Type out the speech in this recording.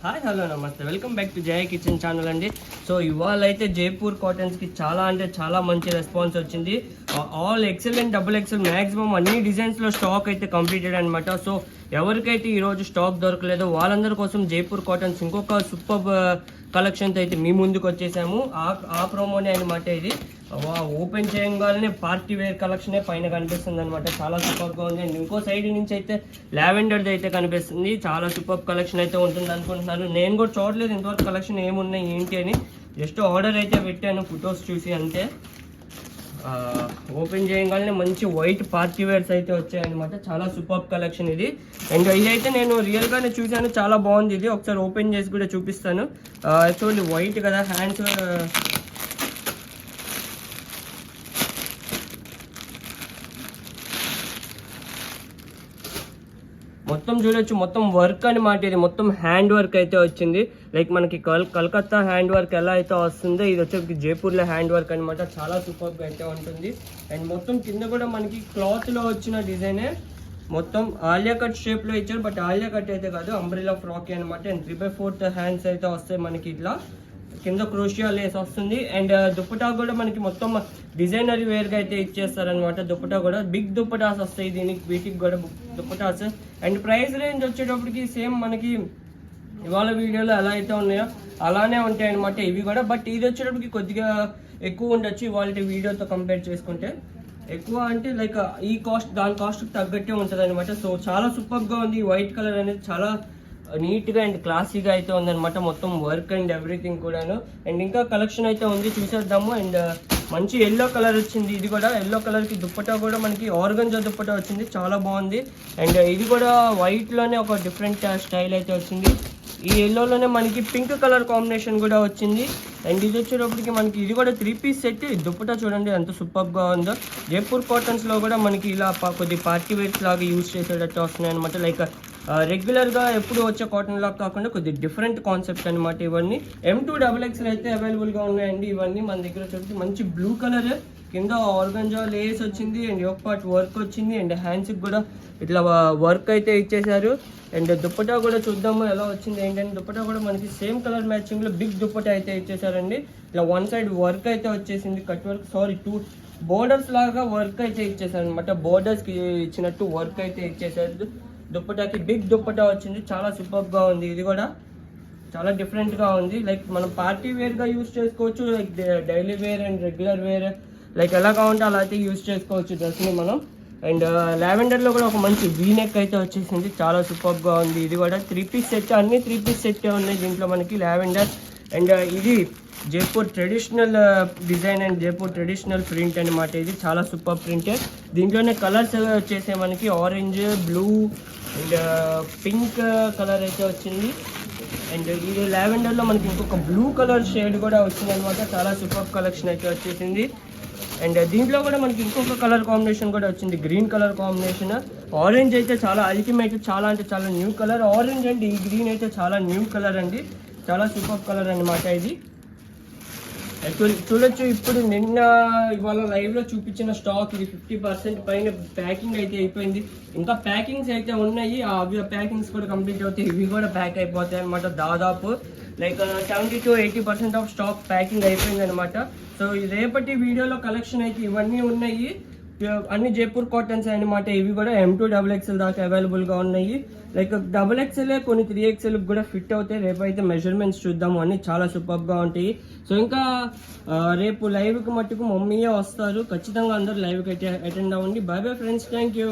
Hi hello నమస్తే welcome back to Jaya kitchen channel అండి. So ఇవాళ అయితే జైపూర్ కాటన్స్కి చాలా అంటే చాలా మంచి రెస్పాన్స్ వచ్చింది. All XL and double XL maximum అన్ని డిజైన్స్లో స్టాక్ అయితే కంప్లీటెడ్ అనమాట. సో ఎవరికైతే ఈరోజు స్టాక్ దొరకలేదో వాళ్ళందరి కోసం జైపూర్ కాటన్స్ ఇంకొక సూపర్ కలెక్షన్తో అయితే మీ ముందుకు వచ్చేసాము. ఆ ప్రోమోనే అనమాట ఇది. ఓపెన్ చేయగానే పార్టీ వేర్ కలెక్షనే పైన కనిపిస్తుంది అనమాట. చాలా సూపర్గా ఉంది. అండ్ ఇంకో సైడ్ నుంచి అయితే లావెండర్ది అయితే కనిపిస్తుంది. చాలా సూపర్ కలెక్షన్ అయితే ఉంటుంది అనుకుంటున్నాను. నేను కూడా చూడలేదు ఇంతవరకు కలెక్షన్ ఏమున్నాయి ఏంటి అని. జస్ట్ ఆర్డర్ అయితే పెట్టాను ఫొటోస్ చూసి అంతే. ఓపెన్ చేయగానే మంచి వైట్ పార్టీ వేర్స్ అయితే వచ్చాయన్నమాట. చాలా సూపర్ కలెక్షన్ ఇది. అండ్ ఇదైతే నేను రియల్గానే చూశాను, చాలా బాగుంది. ఇది ఒకసారి ఓపెన్ చేసి కూడా చూపిస్తాను. యాక్చువల్లీ వైట్ కదా, హ్యాండ్స్ మొత్తం చూడొచ్చు. మొత్తం వర్క్ అనమాట. ఇది మొత్తం హ్యాండ్ వర్క్ అయితే వచ్చింది. లైక్ మనకి కలకత్తా హ్యాండ్ వర్క్ ఎలా అయితే వస్తుందో ఇది వచ్చి జైపూర్లో హ్యాండ్ వర్క్ అనమాట. చాలా సూపర్గా అయితే ఉంటుంది. అండ్ మొత్తం కింద కూడా మనకి క్లాత్లో వచ్చిన డిజైనే. మొత్తం ఆలియా కట్ షేప్లో ఇచ్చారు, బట్ ఆలియా కట్ అయితే కాదు, అంబ్రెల్లా ఫ్రాక్ అనమాట. అండ్ 3/4 హ్యాండ్స్ అయితే వస్తాయి మనకి. ఇట్లా కింద క్రోషియా లేస్ వస్తుంది. అండ్ దుప్పటా కూడా మనకి మొత్తం డిజైనరీ వేర్గా అయితే ఇచ్చేస్తారనమాట. దుప్పటా కూడా బిగ్ దుప్పటాస్ వస్తాయి దీనికి, వీటికి కూడా దుప్పటాస్. అండ్ ప్రైస్ రేంజ్ వచ్చేటప్పటికి సేమ్ మనకి ఇవాళ వీడియోలో ఎలా అయితే ఉన్నాయో అలానే ఉంటాయి అనమాట ఇవి కూడా. బట్ ఇది వచ్చేటప్పటికి కొద్దిగా ఎక్కువ ఉండొచ్చు ఇవాళ వీడియోతో కంపేర్ చేసుకుంటే. ఎక్కువ అంటే లైక్ ఈ కాస్ట్ దాని కాస్ట్కి తగ్గట్టే ఉంటుంది అనమాట. సో చాలా సూపర్గా ఉంది. వైట్ కలర్ అనేది చాలా నీట్గా అండ్ క్లాసీగా అయితే ఉందన్నమాట. మొత్తం వర్క్ అండ్ ఎవ్రీథింగ్ కూడాను. అండ్ ఇంకా కలెక్షన్ అయితే ఉంది, చూసేద్దాము. అండ్ మంచి ఎల్లో కలర్ వచ్చింది. ఇది కూడా ఎల్లో కలర్కి దుప్పటా కూడా మనకి ఆర్గంజా దుప్పటా వచ్చింది, చాలా బాగుంది. అండ్ ఇది కూడా వైట్లోనే ఒక డిఫరెంట్ స్టైల్ అయితే వచ్చింది. ఈ ఎల్లోలోనే మనకి పింక్ కలర్ కాంబినేషన్ కూడా వచ్చింది. అండ్ ఇది వచ్చేటప్పటికి మనకి ఇది కూడా 3 పీస్ సెట్. దుప్పటా చూడండి ఎంత సూపర్గా ఉందో. జైపూర్ కాటన్స్లో కూడా మనకి ఇలా కొద్ది పార్టీ వేర్స్ లాగా యూజ్ చేసేటట్టు వస్తున్నాయి అనమాట. లైక్ రెగ్యులర్గా ఎప్పుడు వచ్చే కాటన్ లాగా కాకుండా కొద్ది డిఫరెంట్ కాన్సెప్ట్ అనమాట. ఇవన్నీ M2XXL అయితే అవైలబుల్గా ఉన్నాయండి. ఇవన్నీ మన దగ్గర వచ్చేసి మంచి బ్లూ కలర్, కింద ఆర్గంజా లేస్ వచ్చింది. అండ్ ఒక పార్ట్ వర్క్ వచ్చింది. అండ్ హ్యాండ్స్కి కూడా ఇట్లా వర్క్ అయితే ఇచ్చేసారు. అండ్ దుప్పటా కూడా చూద్దాము ఎలా వచ్చింది ఏంటంటే. దుప్పటా కూడా మనకి సేమ్ కలర్ మ్యాచింగ్లో బిగ్ దుప్పటా అయితే ఇచ్చేసారండి. ఇట్లా వన్ సైడ్ వర్క్ అయితే వచ్చేసింది, కట్ వర్క్, సారీ 2 బోర్డర్స్ లాగా వర్క్ అయితే ఇచ్చేసారు అనమాట. బోర్డర్స్కి ఇచ్చినట్టు వర్క్ అయితే ఇచ్చేసారు. దుప్పటాకి బిగ్ దుప్పటా వచ్చింది, చాలా సూపర్గా ఉంది. ఇది కూడా చాలా డిఫరెంట్గా ఉంది. లైక్ మనం పార్టీ వేర్గా యూజ్ చేసుకోవచ్చు, like daily wear and regular wear, like ఎలా కావాలంటే అలా అయితే యూజ్ చేసుకోవచ్చు డ్రెస్ని మనం. అండ్ లావెండర్లో కూడా ఒక మంచి వీనెక్ అయితే వచ్చేసింది, చాలా సూపర్గా ఉంది. ఇది కూడా 3 పీస్ సెట్, అన్ని 3 పీస్ సెట్ ఉన్నాయి దీంట్లో మనకి లావెండర్. అండ్ ఇది Jaipur traditional design and Jaipur traditional print అనమాట. ఇది చాలా సూపర్ ప్రింట్. దీంట్లోనే కలర్స్ వచ్చేసే మనకి orange, blue and pink colour అయితే వచ్చింది. అండ్ ఇది లావెండర్లో మనకి ఇంకొక బ్లూ కలర్ షేడ్ కూడా వచ్చింది అనమాట. చాలా సూపర్ కలెక్షన్ అయితే వచ్చేసింది. అండ్ దీంట్లో కూడా మనకి ఇంకొక కలర్ కాంబినేషన్ కూడా వచ్చింది, గ్రీన్ కలర్ కాంబినేషన్. ఆరెంజ్ అయితే చాలా అల్టిమేట్, చాలా అంటే చాలా న్యూ కలర్. ఆరెంజ్ అండ్ ఈ గ్రీన్ అయితే చాలా న్యూ కలర్ అండి, చాలా సూపర్ కలర్ అనమాట. ఇది యాక్చువల్లీ చూడొచ్చు. ఇప్పుడు నిన్న ఇవాళ లైవ్లో చూపించిన స్టాక్ ఇది 50% పైన ప్యాకింగ్ అయితే అయిపోయింది. ఇంకా ప్యాకింగ్స్ అయితే ఉన్నాయి, అవి ప్యాకింగ్స్ కూడా కంప్లీట్ అవుతాయి. ఇవి కూడా ప్యాక్ అయిపోతాయి అనమాట. దాదాపు like 70 to 80% of stock packing అయిపోయింది అనమాట. సో రేపటి వీడియోలో కలెక్షన్ అయితే ఇవన్నీ ఉన్నాయి, అన్ని జైపూర్ కాటన్స్ అనమాట. ఇవి కూడా M2XXL దాకా అవైలబుల్గా ఉన్నాయి. లైక్ XXL కొన్ని 3XL కూడా ఫిట్ అవుతాయి. రేపు అయితే మెజర్మెంట్స్ చూద్దాము, అన్ని చాలా సూపర్గా ఉంటాయి. సో ఇంకా రేపు లైవ్కి మట్టుకు మమ్మీయే వస్తారు, ఖచ్చితంగా అందరూ లైవ్కి అయితే అటెండ్ అవ్వండి. By bye friends, thank you.